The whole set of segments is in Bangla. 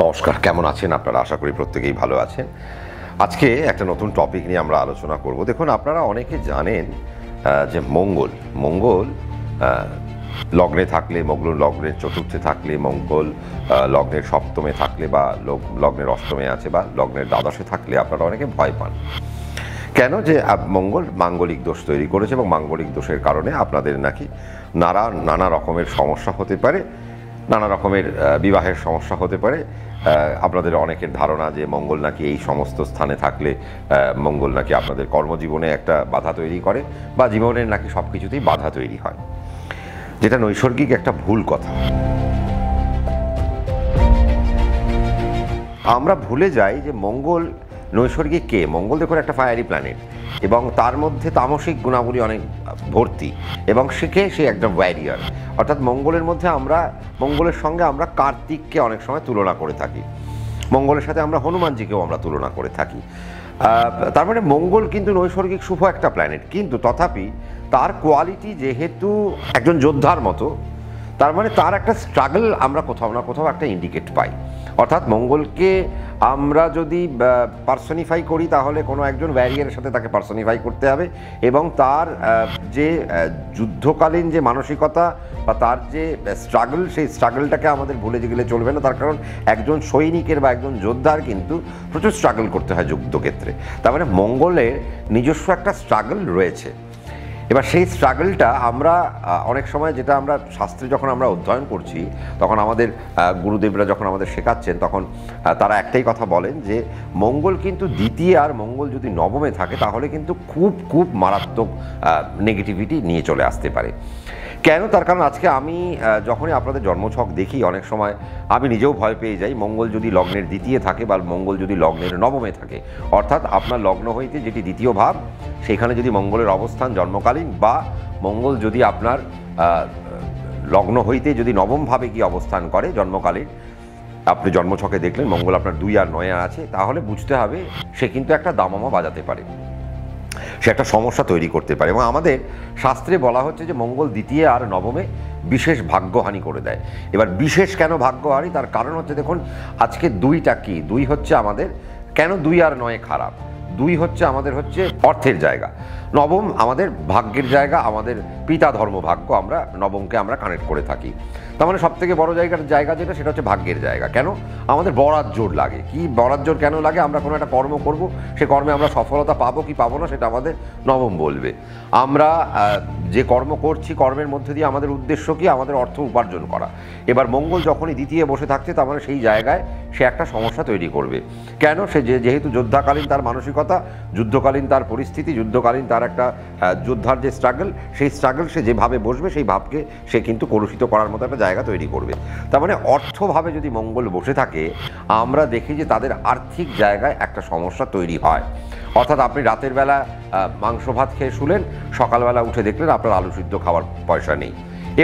নমস্কার, কেমন আছেন আপনারা? আশা করি প্রত্যেকেই ভালো আছেন। আজকে একটা নতুন টপিক নিয়ে আমরা আলোচনা করব। দেখুন, আপনারা অনেকে জানেন যে মঙ্গল লগ্নে থাকলে, মঙ্গল লগ্নের চতুর্থে থাকলে, মঙ্গল লগ্নের সপ্তমে থাকলে বা লগ্নের অষ্টমে আছে বা লগ্নের দ্বাদশে থাকলে আপনারা অনেকে ভয় পান। কেন? যে মঙ্গল মাঙ্গলিক দোষ তৈরি করেছে এবং মাঙ্গলিক দোষের কারণে আপনাদের নাকি নানা রকমের সমস্যা হতে পারে, নানা রকমের বিবাহের সমস্যা হতে পারে। আপনাদের অনেকের ধারণা যে মঙ্গল নাকি এই সমস্ত স্থানে থাকলে মঙ্গল নাকি আপনাদের কর্মজীবনে একটা বাধা তৈরি করে বা জীবনের নাকি সব কিছুতেই বাধা তৈরি হয়, যেটা নৈসর্গিক একটা ভুল কথা। আমরা ভুলে যাই যে মঙ্গল নৈসর্গিক কে? মঙ্গল দেখুন একটা ফায়ারি প্ল্যানেট এবং তার মধ্যে তামসিক গুণাবলী অনেক ভর্তি এবং সে একটা ওয়ারিয়ার। অর্থাৎ মঙ্গলের সঙ্গে আমরা কার্তিককে অনেক সময় তুলনা করে থাকি, মঙ্গলের সাথে আমরা হনুমানজিকেও আমরা তুলনা করে থাকি। তার মানে মঙ্গল কিন্তু নৈসর্গিক শুভ একটা প্ল্যানেট, কিন্তু তথাপি তার কোয়ালিটি যেহেতু একজন যোদ্ধার মতো, তার মানে তার একটা স্ট্রাগল আমরা কোথাও না কোথাও একটা ইন্ডিকেট পাই। অর্থাৎ মঙ্গলকে আমরা যদি পার্সনিফাই করি তাহলে কোনো একজন ওয়ারিয়ারের সাথে তাকে পার্সনিফাই করতে হবে এবং তার যে যুদ্ধকালীন যে মানসিকতা বা তার যে স্ট্রাগল, সেই স্ট্রাগলটাকে আমাদের ভুলে গেলে চলবে না। তার কারণ একজন সৈনিকের বা একজন যোদ্ধার কিন্তু প্রচুর স্ট্রাগল করতে হয় যুদ্ধক্ষেত্রে। তার মানে মঙ্গলের নিজস্ব একটা স্ট্রাগল রয়েছে। এবার সেই স্ট্রাগলটা আমরা অনেক সময়, যেটা আমরা শাস্ত্রে যখন আমরা অধ্যয়ন করছি, তখন আমাদের গুরুদেবরা যখন আমাদের শেখাচ্ছেন, তখন তারা একটাই কথা বলেন যে মঙ্গল কিন্তু দ্বিতীয় আর মঙ্গল যদি নবমে থাকে তাহলে কিন্তু খুব খুব মারাত্মক নেগেটিভিটি নিয়ে চলে আসতে পারে। কেন? তার কারণ আজকে আমি যখনই আপনাদের জন্মছক দেখি, অনেক সময় আমি নিজেও ভয় পেয়ে যাই। মঙ্গল যদি লগ্নের দ্বিতীয় থাকে বা মঙ্গল যদি লগ্নের নবমে থাকে, অর্থাৎ আপনার লগ্ন হইতে যেটি দ্বিতীয় ভাব, সেখানে যদি মঙ্গলের অবস্থান জন্মকালীন, বা মঙ্গল যদি আপনার লগ্ন হইতে যদি নবম ভাবে গিয়ে অবস্থান করে জন্মকালীন, আপনি জন্মছকে দেখলেন মঙ্গল আপনার 2 আর 9 আছে, তাহলে বুঝতে হবে সে কিন্তু একটা দামামা বাজাতে পারে, সে একটা সমস্যা তৈরি করতে পারে। এবং আমাদের শাস্ত্রে বলা হচ্ছে যে মঙ্গল দ্বিতীয় আর নবমে বিশেষ ভাগ্যহানি করে দেয়। এবার বিশেষ কেন ভাগ্যহানি? তার কারণ হচ্ছে, দেখুন আজকে 2টা কি? 2 হচ্ছে আমাদের, কেন 2 আর 9 খারাপ? 2 হচ্ছে আমাদের অর্থের জায়গা, নবম আমাদের ভাগ্যের জায়গা, আমাদের পিতা ধর্ম ভাগ্য, আমরা নবমকে আমরা কানেক্ট করে থাকি। তার মানে সবথেকে বড় জায়গা যেটা, সেটা হচ্ছে ভাগ্যের জায়গা। কেন? আমাদের বরাত জোর লাগে। কি বরাত জোর কেন লাগে? আমরা কোনো একটা কর্ম করব, সে কর্মে আমরা সফলতা পাবো কি পাবো না, সেটা আমাদের নবম বলবে। আমরা যে কর্ম করছি, কর্মের মধ্যে দিয়ে আমাদের উদ্দেশ্য কি? আমাদের অর্থ উপার্জন করা। এবার মঙ্গল যখনই দ্বিতীয় বসে থাকছে, তার মানে সেই জায়গায় সে একটা সমস্যা তৈরি করবে। কেন? সে যেহেতু যোদ্ধাকালীন তার মানসিকতা, যুদ্ধকালীন তার পরিস্থিতি, যুদ্ধকালীন তার একটা যোদ্ধার যে স্ট্রাগল, সেই স্ট্রাগল সে যেভাবে বসবে, সেই ভাবকে সে কিন্তু কলুষিত করার মতো একটা জায়গা তৈরি করবে। তার মানে অর্থভাবে যদি মঙ্গল বসে থাকে, আমরা দেখি যে তাদের আর্থিক জায়গায় একটা সমস্যা তৈরি হয়। অর্থাৎ আপনি রাতের বেলা মাংস ভাত খেয়ে শুলেন, সকালবেলা উঠে দেখলেন আপনার আলু সিদ্ধ খাওয়ার পয়সা নেই।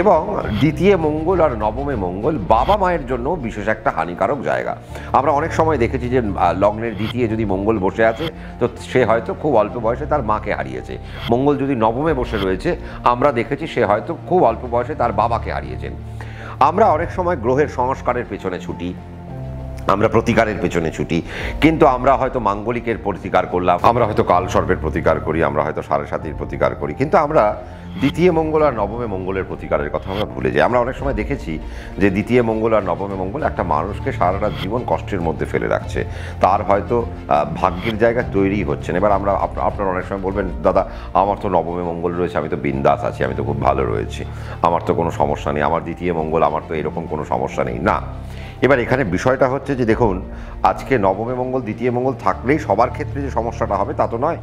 এবং দ্বিতীয় মঙ্গল আর নবমে মঙ্গল বাবা মায়ের জন্য বিশেষ একটা হানিকারক জায়গা। আমরা অনেক সময় দেখেছি যে লগ্নের দ্বিতীয় যদি মঙ্গল বসে আছে, তো সে হয়তো খুব অল্প বয়সে তার মাকে হারিয়েছে। মঙ্গল যদি নবমে বসে রয়েছে, আমরা দেখেছি সে হয়তো খুব অল্প বয়সে তার বাবাকে হারিয়েছেন। আমরা অনেক সময় গ্রহের সংস্কারের পেছনে ছুটি, আমরা প্রতিকারের পেছনে ছুটি, কিন্তু আমরা হয়তো মাঙ্গলিকের প্রতিকার করলাম, আমরা হয়তো কালসর্পের প্রতিকার করি, আমরা হয়তো সাড়ে সাতির প্রতিকার করি, কিন্তু আমরা দ্বিতীয় মঙ্গল আর নবমে মঙ্গলের প্রতিকারের কথা আমরা ভুলে যাই। আমরা অনেক সময় দেখেছি যে দ্বিতীয় মঙ্গল আর নবমে মঙ্গল একটা মানুষকে সারাটা জীবন কষ্টের মধ্যে ফেলে রাখছে, তার হয়তো ভাগ্যের জায়গা তৈরি হচ্ছে না। এবার আপনারা অনেক সময় বলবেন, দাদা আমার তো নবমে মঙ্গল রয়েছে, আমি তো বিন্দাস আছি, আমি তো খুব ভালো রয়েছি, আমার তো কোনো সমস্যা নেই, আমার দ্বিতীয় মঙ্গল, আমার তো এরকম কোনো সমস্যা নেই। না, এবার এখানে বিষয়টা হচ্ছে যে দেখুন, আজকে নবমে মঙ্গল দ্বিতীয় মঙ্গল থাকলেই সবার ক্ষেত্রে যে সমস্যাটা হবে তা তো নয়,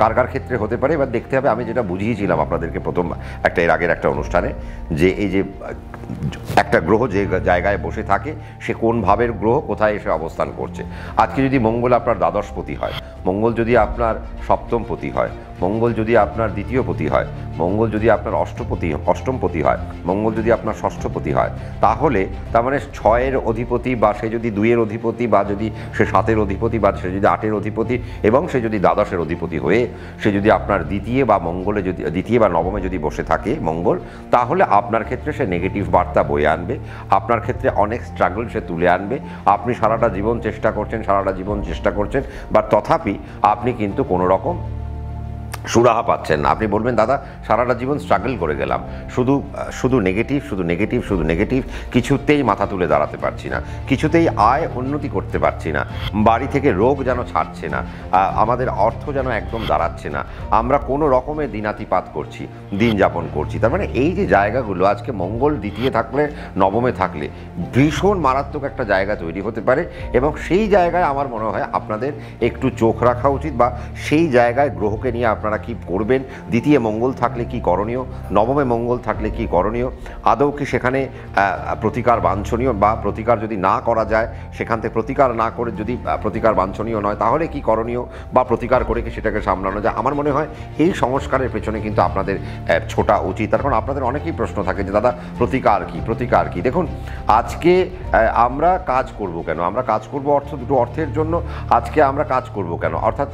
কার কার ক্ষেত্রে হতে পারে। এবার দেখতে হবে, আমি যেটা বুঝিয়েছিলাম আপনাদেরকে প্রথম এর আগের একটা অনুষ্ঠানে, যে এই যে একটা গ্রহ যে জায়গায় বসে থাকে, সে কোন ভাবের গ্রহ কোথায় এসে অবস্থান করছে। আজকে যদি মঙ্গল আপনার দ্বাদশপতি হয়, মঙ্গল যদি আপনার সপ্তমপতি হয়, মঙ্গল যদি আপনার দ্বিতীয়পতি হয়, মঙ্গল যদি আপনার অষ্টমপতি হয়, মঙ্গল যদি আপনার ষষ্ঠপতি হয়, তাহলে তার মানে 6-এর অধিপতি বা সে যদি 2-এর অধিপতি বা যদি সে 7-এর অধিপতি বা সে যদি 8-এর অধিপতি এবং সে যদি দ্বাদশের অধিপতি হয়ে সে যদি আপনার দ্বিতীয় বা নবমে যদি বসে থাকে মঙ্গল, তাহলে আপনার ক্ষেত্রে সে নেগেটিভ বার্তা বয়ে আনবে, আপনার ক্ষেত্রে অনেক স্ট্রাগল সে তুলে আনবে। আপনি সারাটা জীবন চেষ্টা করছেন বা তথাপি আপনি কিন্তু কোনো রকম সুরাহা পাচ্ছেন না। আপনি বলবেন দাদা সারাটা জীবন স্ট্রাগল করে গেলাম, শুধু নেগেটিভ, কিছুতেই মাথা তুলে দাঁড়াতে পারছি না, কিছুতেই আয় উন্নতি করতে পারছি না, বাড়ি থেকে রোগ যেন ছাড়ছে না, আমাদের অর্থ যেন একদম দাঁড়াচ্ছে না, আমরা কোনো রকমের দিনাতিপাত করছি, দিন যাপন করছি। তার মানে এই যে জায়গাগুলো আজকে মঙ্গল দ্বিতীয় থাকলে নবমে থাকলে ভীষণ মারাত্মক একটা জায়গা তৈরি হতে পারে এবং সেই জায়গায় আমার মনে হয় আপনাদের একটু চোখ রাখা উচিত বা সেই জায়গায় গ্রহকে নিয়ে আপনারা কি করবেন, দ্বিতীয় মঙ্গল থাকলে কি করণীয়, নবমে মঙ্গল থাকলে কি করণীয়, আদৌ কি সেখানে প্রতিকার বাঞ্ছনীয় বা প্রতিকার যদি না করা যায় সেখান থেকে প্রতিকার না করে যদি প্রতিকার বাঞ্ছনীয় নয় তাহলে কি করণীয় বা প্রতিকার করে কি সেটাকে সামলানো যায়। আমার মনে হয় এই সংস্কারের পেছনে কিন্তু আপনাদের ছোটা উচিত। তার কারণ আপনাদের অনেকেই প্রশ্ন থাকে যে দাদা প্রতিকার কি। দেখুন আজকে আমরা কাজ করব কেন, আমরা কাজ করব দুটো অর্থের জন্য, আজকে আমরা কাজ করব কেন, অর্থাৎ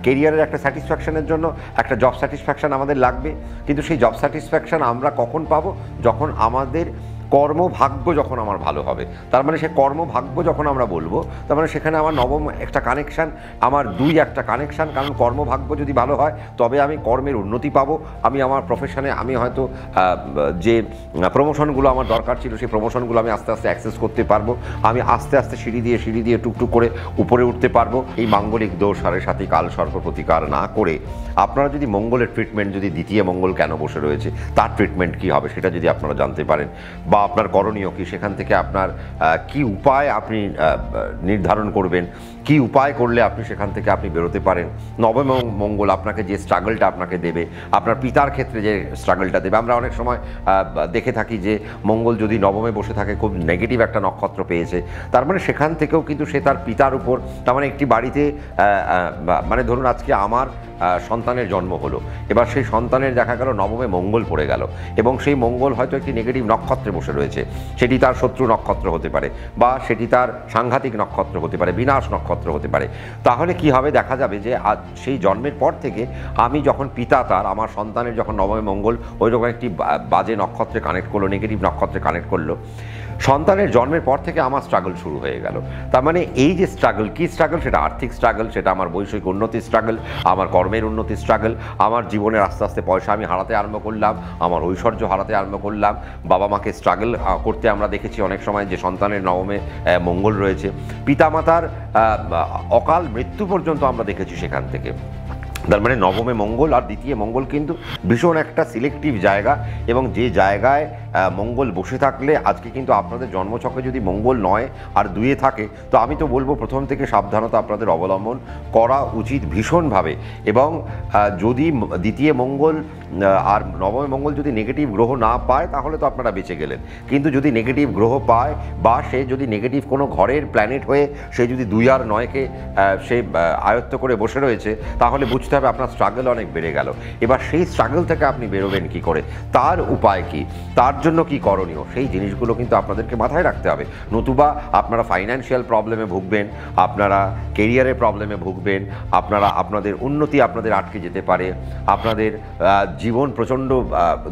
কেরিয়ারের একটা স্যাটিসফ্যাকশনের জন্য একটা জব স্যাটিসফ্যাকশন আমাদের লাগবে, কিন্তু সেই জব স্যাটিসফ্যাকশন আমরা কখন পাবো, যখন আমাদের কর্মভাগ্য যখন আমার ভালো হবে। তার মানে সে কর্মভাগ্য যখন আমরা বলবো তার মানে সেখানে আমার নবম একটা কানেকশান, আমার 2 একটা কানেকশান, কারণ কর্মভাগ্য যদি ভালো হয় তবে আমি কর্মের উন্নতি পাবো, আমি আমার প্রফেশনে আমি হয়তো যে প্রমোশনগুলো আমার দরকার ছিল সেই প্রমোশনগুলো আমি আস্তে আস্তে অ্যাক্সেস করতে পারবো, আমি আস্তে আস্তে সিঁড়ি দিয়ে টুকটুক করে উপরে উঠতে পারবো। এই মাঙ্গলিক দোষ সাড়ে সাথী কাল সর্প প্রতিকার না করে আপনারা যদি মঙ্গলের ট্রিটমেন্ট, যদি দ্বিতীয় মঙ্গল কেন বসে রয়েছে তার ট্রিটমেন্ট কী হবে সেটা যদি আপনারা জানতে পারেন বা আপনার করণীয় কি, সেখান থেকে আপনার কি উপায় আপনি নির্ধারণ করবেন, কি উপায় করলে আপনি সেখান থেকে আপনি বেরোতে পারেন। নবম মঙ্গল আপনাকে যে স্ট্রাগলটা আপনাকে দেবে, আপনার পিতার ক্ষেত্রে যে স্ট্রাগলটা দেবে, আমরা অনেক সময় দেখে থাকি যে মঙ্গল যদি নবমে বসে থাকে খুব নেগেটিভ একটা নক্ষত্র পেয়েছে, তার মানে সেখান থেকেও কিন্তু সে তার পিতার উপর, তার মানে একটি বাড়িতে মানে ধরুন আজকে আমার সন্তানের জন্ম হলো, এবার সেই সন্তানের দেখা গেল নবমে মঙ্গল পড়ে গেল এবং সেই মঙ্গল হয়তো একটি নেগেটিভ নক্ষত্রে বসে রয়েছে, সেটি তার শত্রু নক্ষত্র হতে পারে বা সেটি তার সাংঘাতিক নক্ষত্র হতে পারে, বিনাশ নক্ষত্র হতে পারে। তাহলে কি হবে, দেখা যাবে যে আজ সেই জন্মের পর থেকে আমি যখন পিতা তার আমার সন্তানের যখন নবমে মঙ্গল ওই রকম একটি বাজে নক্ষত্রে কানেক্ট করলো, নেগেটিভ নক্ষত্রে কানেক্ট করলো, সন্তানের জন্মের পর থেকে আমার স্ট্রাগল শুরু হয়ে গেল। তার মানে এই যে স্ট্রাগল, কি স্ট্রাগল, সেটা আর্থিক স্ট্রাগল, সেটা আমার বৈষয়িক উন্নতির স্ট্রাগল, আমার কর্মের উন্নতির স্ট্রাগল, আমার জীবনের আস্তে আস্তে পয়সা আমি হারাতে আরম্ভ করলাম, আমার ঐশ্বর্য হারাতে আরম্ভ করলাম, বাবা মাকে স্ট্রাগল করতে আমরা দেখেছি অনেক সময় যে সন্তানের নবমে মঙ্গল রয়েছে, পিতামাতার অকাল মৃত্যু পর্যন্ত আমরা দেখেছি সেখান থেকে। তার মানে নবমে মঙ্গল আর দ্বিতীয় মঙ্গল কিন্তু ভীষণ একটা সিলেক্টিভ জায়গা এবং যে জায়গায় মঙ্গল বসে থাকলে আজকে কিন্তু আপনাদের জন্মছকে যদি মঙ্গল 9 আর 2 থাকে তো আমি তো বলবো প্রথম থেকে সাবধানতা আপনাদের অবলম্বন করা উচিত ভীষণভাবে। এবং যদি দ্বিতীয় মঙ্গল আর নবমে মঙ্গল যদি নেগেটিভ গ্রহ না পায় তাহলে তো আপনারা বেঁচে গেলেন, কিন্তু যদি নেগেটিভ গ্রহ পায় বা সে যদি নেগেটিভ কোনো ঘরের প্ল্যানেট হয়ে সে যদি 2 আর 9কে সে আয়ত্ত করে বসে রয়েছে তাহলে বুঝতে হবে আপনার স্ট্রাগল অনেক বেড়ে গেল। এবার সেই স্ট্রাগল থেকে আপনি বেরোবেন কি করে, তার উপায় কি, তার জন্য কি করণীয়, সেই জিনিসগুলো কিন্তু আপনাদেরকে মাথায় রাখতে হবে। নতুবা আপনারা ফাইন্যান্সিয়াল প্রবলেমে ভুগবেন, আপনারা কেরিয়ারের প্রবলেমে ভুগবেন, আপনাদের উন্নতি আপনাদের আটকে যেতে পারে, আপনাদের জীবন প্রচণ্ড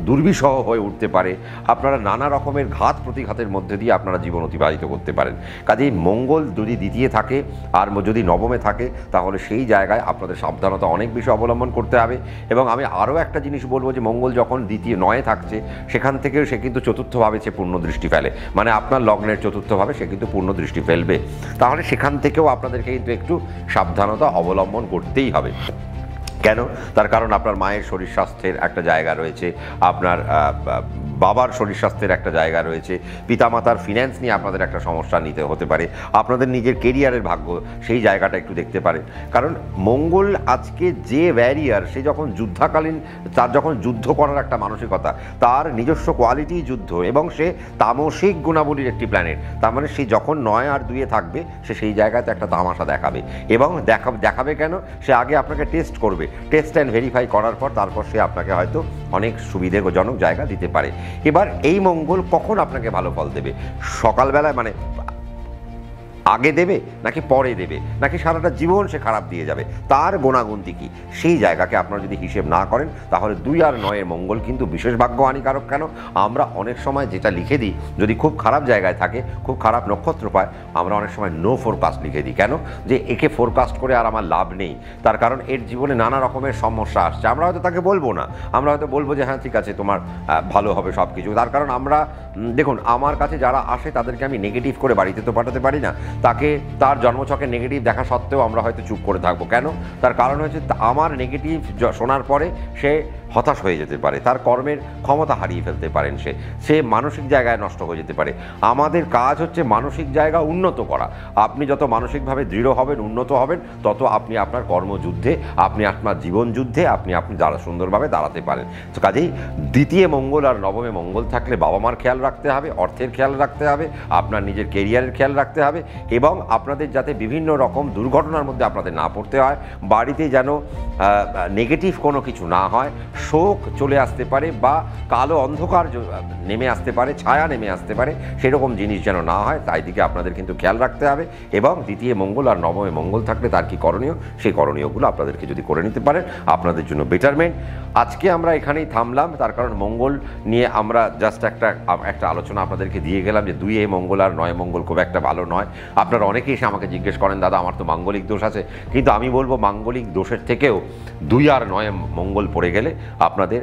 দুর্বিষহ হয়ে উঠতে পারে, আপনারা নানা রকমের ঘাত প্রতিঘাতের মধ্যে দিয়ে আপনারা জীবন অতিবাহিত করতে পারেন। কাজেই মঙ্গল যদি দ্বিতীয় থাকে আর যদি নবমে থাকে তাহলে সেই জায়গায় আপনাদের সাবধানতা অনেক বেশি অবলম্বন করতে হবে। এবং আমি আরও একটা জিনিস বলবো যে মঙ্গল যখন দ্বিতীয় 9 থাকছে সেখান থেকে সে কিন্তু চতুর্থভাবে সে পূর্ণ দৃষ্টি ফেলে, মানে আপনার লগ্নের চতুর্থভাবে সে কিন্তু পূর্ণ দৃষ্টি ফেলবে, তাহলে সেখান থেকেও আপনাদেরকে কিন্তু একটু সাবধানতা অবলম্বন করতেই হবে। কেন, তার কারণ আপনার মায়ের শরীর স্বাস্থ্যের একটা জায়গা রয়েছে, আপনার বাবার শরীর স্বাস্থ্যের একটা জায়গা রয়েছে, পিতামাতার ফিন্যান্স নিয়ে আপনাদের একটা সমস্যা নিতে হতে পারে, আপনাদের নিজের কেরিয়ারের ভাগ্য সেই জায়গাটা একটু দেখতে পারে। কারণ মঙ্গল আজকে যে ওয়্যারিয়ার, সে যখন যুদ্ধাকালীন, তার যখন যুদ্ধ করার একটা মানসিকতা, তার নিজস্ব কোয়ালিটি যুদ্ধ, এবং সে তামসিক গুণাবলীর একটি প্ল্যানেট। তার মানে সে যখন 9 আর 2 থাকবে, সে সেই জায়গাতে একটা তামাশা দেখাবে। এবং দেখাবে কেন? সে আগে আপনাকে টেস্ট করবে, টেস্ট অ্যান্ড ভেরিফাই করার পর তারপর সে আপনাকে হয়তো অনেক সুবিধাজনক জায়গা দিতে পারে। এবার এই মঙ্গল কখন আপনাকে ভালো ফল দেবে? সকালবেলায়, মানে আগে দেবে নাকি পরে দেবে, নাকি সারাটা জীবন সে খারাপ দিয়ে যাবে, তার গুণাগুণটি কী, সেই জায়গাকে আপনারা যদি হিসেব না করেন, তাহলে 2 আর 9 মঙ্গল কিন্তু বিশেষ ভাগ্য হানিকারক। কেন? আমরা অনেক সময় যেটা লিখে দিই, যদি খুব খারাপ জায়গায় থাকে, খুব খারাপ নক্ষত্র পায়, আমরা অনেক সময় নো ফোরকাস্ট লিখে দিই। কেন? যে একে ফোরকাস্ট করে আর আমার লাভ নেই। তার কারণ এর জীবনে নানা রকমের সমস্যা আসছে। আমরা হয়তো তাকে বলবো না, আমরা হয়তো বলবো যে হ্যাঁ ঠিক আছে, তোমার ভালো হবে সব কিছু। তার কারণ আমরা, দেখুন, আমার কাছে যারা আসে তাদেরকে আমি নেগেটিভ করে বাড়িতে তো পাঠাতে পারি না। তাকে তার জন্মছকে নেগেটিভ দেখা সত্ত্বেও আমরা হয়তো চুপ করে থাকবো। কেন? তার কারণ হচ্ছে আমার নেগেটিভ শোনার পরে সে হতাশ হয়ে যেতে পারে, তার কর্মের ক্ষমতা হারিয়ে ফেলতে পারেন, সে মানসিক জায়গায় নষ্ট হয়ে যেতে পারে। আমাদের কাজ হচ্ছে মানসিক জায়গা উন্নত করা। আপনি যত মানসিকভাবে দৃঢ় হবেন, উন্নত হবেন, তত আপনি আপনার কর্মযুদ্ধে, আপনি আপনার জীবন যুদ্ধে আপনি সুন্দরভাবে দাঁড়াতে পারেন। তো কাজেই 2 মঙ্গল আর 9 মঙ্গল থাকলে বাবা মার খেয়াল রাখতে হবে, অর্থের খেয়াল রাখতে হবে, আপনার নিজের কেরিয়ারের খেয়াল রাখতে হবে, এবং আপনাদের যাতে বিভিন্ন রকম দুর্ঘটনার মধ্যে আপনাদের না পড়তে হয়, বাড়িতে যেন নেগেটিভ কোনো কিছু না হয়, শোক চলে আসতে পারে বা কালো অন্ধকার নেমে আসতে পারে, ছায়া নেমে আসতে পারে, সেরকম জিনিস যেন না হয়, তাই দিকে আপনাদের কিন্তু খেয়াল রাখতে হবে। এবং 2 মঙ্গল আর 9 মঙ্গল থাকলে তার কি করণীয়, সেই করণীয়গুলো আপনাদেরকে যদি করে নিতে পারেন, আপনাদের জন্য বেটারমেন্ট। আজকে আমরা এখানেই থামলাম, তার কারণ মঙ্গল নিয়ে আমরা জাস্ট একটা আলোচনা আপনাদেরকে দিয়ে গেলাম যে 2 মঙ্গল আর 9 মঙ্গল খুব একটা ভালো নয়। আপনারা অনেকেই এসে আমাকে জিজ্ঞেস করেন, দাদা আমার তো মাঙ্গলিক দোষ আছে, কিন্তু আমি বলবো মাঙ্গলিক দোষের থেকেও 2 আর 9 মঙ্গল পড়ে গেলে আপনাদের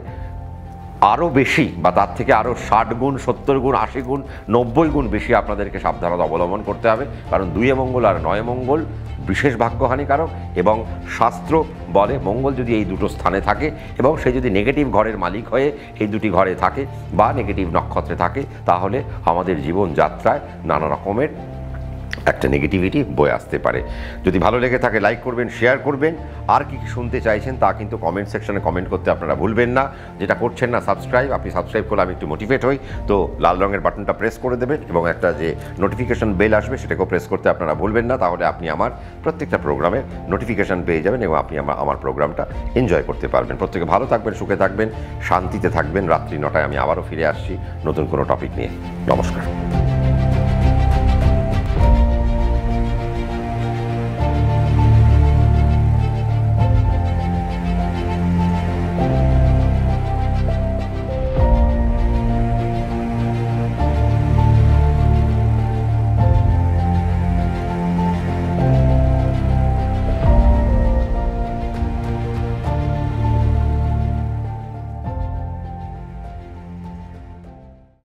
আরও বেশি, বা তার থেকে আরও 60 গুণ, 70 গুণ, 80 গুণ, 90 গুণ বেশি আপনাদেরকে সাবধানতা অবলম্বন করতে হবে। কারণ 2 মঙ্গল আর 9 মঙ্গল বিশেষ ভাগ্য হানিকারক, এবং শাস্ত্র বলে মঙ্গল যদি এই দুটো স্থানে থাকে এবং সে যদি নেগেটিভ ঘরের মালিক হয়ে এই দুটি ঘরে থাকে বা নেগেটিভ নক্ষত্রে থাকে, তাহলে আমাদের জীবনযাত্রায় নানা রকমের একটা নেগেটিভিটি বয়ে আসতে পারে। যদি ভালো লেগে থাকে লাইক করবেন, শেয়ার করবেন। আর কি শুনতে চাইছেন তা কিন্তু কমেন্ট সেকশনে কমেন্ট করতে আপনারা ভুলবেন না। যেটা করছেন না সাবস্ক্রাইব, আপনি সাবস্ক্রাইব করলে আমি একটু মোটিভেট হই, তো লাল রঙের বাটনটা প্রেস করে দেবেন এবং একটা যে নোটিফিকেশন বেল আসবে সেটাকেও প্রেস করতে আপনারা ভুলবেন না। তাহলে আপনি আমার প্রত্যেকটা প্রোগ্রামের নোটিফিকেশান পেয়ে যাবেন এবং আপনি আমার প্রোগ্রামটা এনজয় করতে পারবেন। প্রত্যেকে ভালো থাকবেন, সুখে থাকবেন, শান্তিতে থাকবেন। রাত্রি 9টায় আমি আবারও ফিরে আসছি নতুন কোনো টপিক নিয়ে। নমস্কার।